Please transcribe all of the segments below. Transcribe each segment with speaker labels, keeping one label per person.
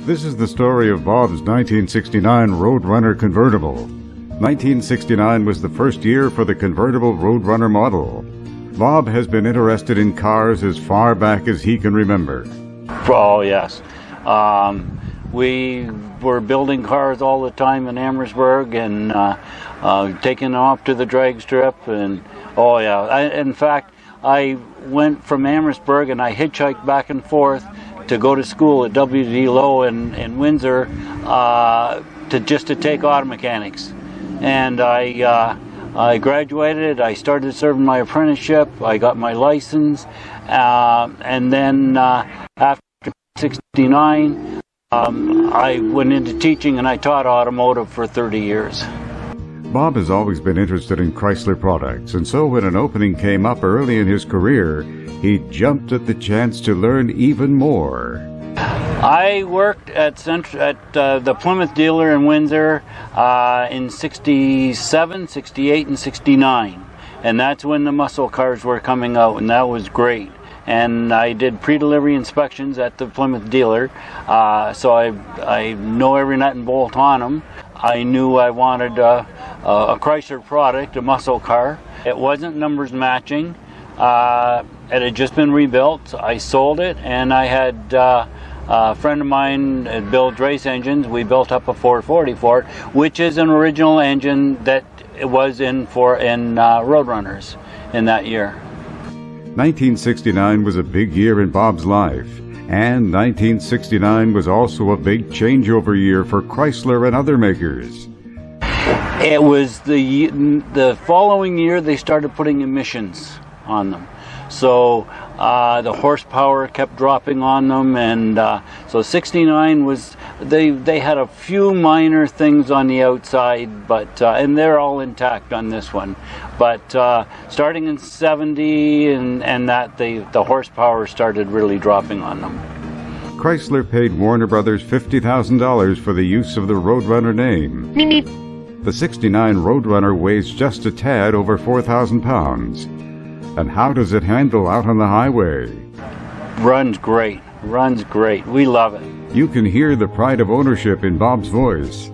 Speaker 1: This is the story of Bob's 1969 Roadrunner convertible. 1969 was the first year for the convertible Roadrunner model. Bob has been interested in cars as far back as he can remember.
Speaker 2: Oh, yes. We were building cars all the time in Amherstburg and taking them off to the drag strip. And oh, yeah. In fact, I went from Amherstburg and I hitchhiked back and forth to go to school at W.D. Lowe in Windsor to take auto mechanics. And I graduated, I started serving my apprenticeship, I got my license, and then after 1969, I went into teaching and I taught automotive for 30 years.
Speaker 1: Bob has always been interested in Chrysler products, and so when an opening came up early in his career, he jumped at the chance to learn even more.
Speaker 2: I worked at the Plymouth dealer in Windsor in 67, 68, and 69. And that's when the muscle cars were coming out, and that was great. And I did pre-delivery inspections at the Plymouth dealer, so I know every nut and bolt on them. I knew I wanted a Chrysler product, a muscle car. It wasn't numbers matching. It had just been rebuilt. I sold it, and I had a friend of mine that built race engines. We built up a 440 for it, which is an original engine that it was in Roadrunners in that year.
Speaker 1: 1969 was a big year in Bob's life, and 1969 was also a big changeover year for Chrysler and other makers.
Speaker 2: It was the following year they started putting emissions on them. So the horsepower kept dropping on them, and so 69 was, they had a few minor things on the outside, but and they're all intact on this one. But starting in 70 and that, the horsepower started really dropping on them.
Speaker 1: Chrysler paid Warner Brothers $50,000 for the use of the Roadrunner name.
Speaker 2: Meep, meep.
Speaker 1: The 69 Roadrunner weighs just a tad over 4,000 pounds. And how does it handle out on the highway?
Speaker 2: Runs great. Runs great. We love it.
Speaker 1: You can hear the pride of ownership in Bob's voice.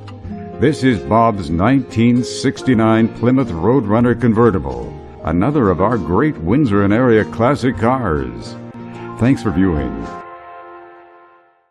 Speaker 1: This is Bob's 1969 Plymouth Roadrunner convertible, another of our great Windsor and area classic cars. Thanks for viewing.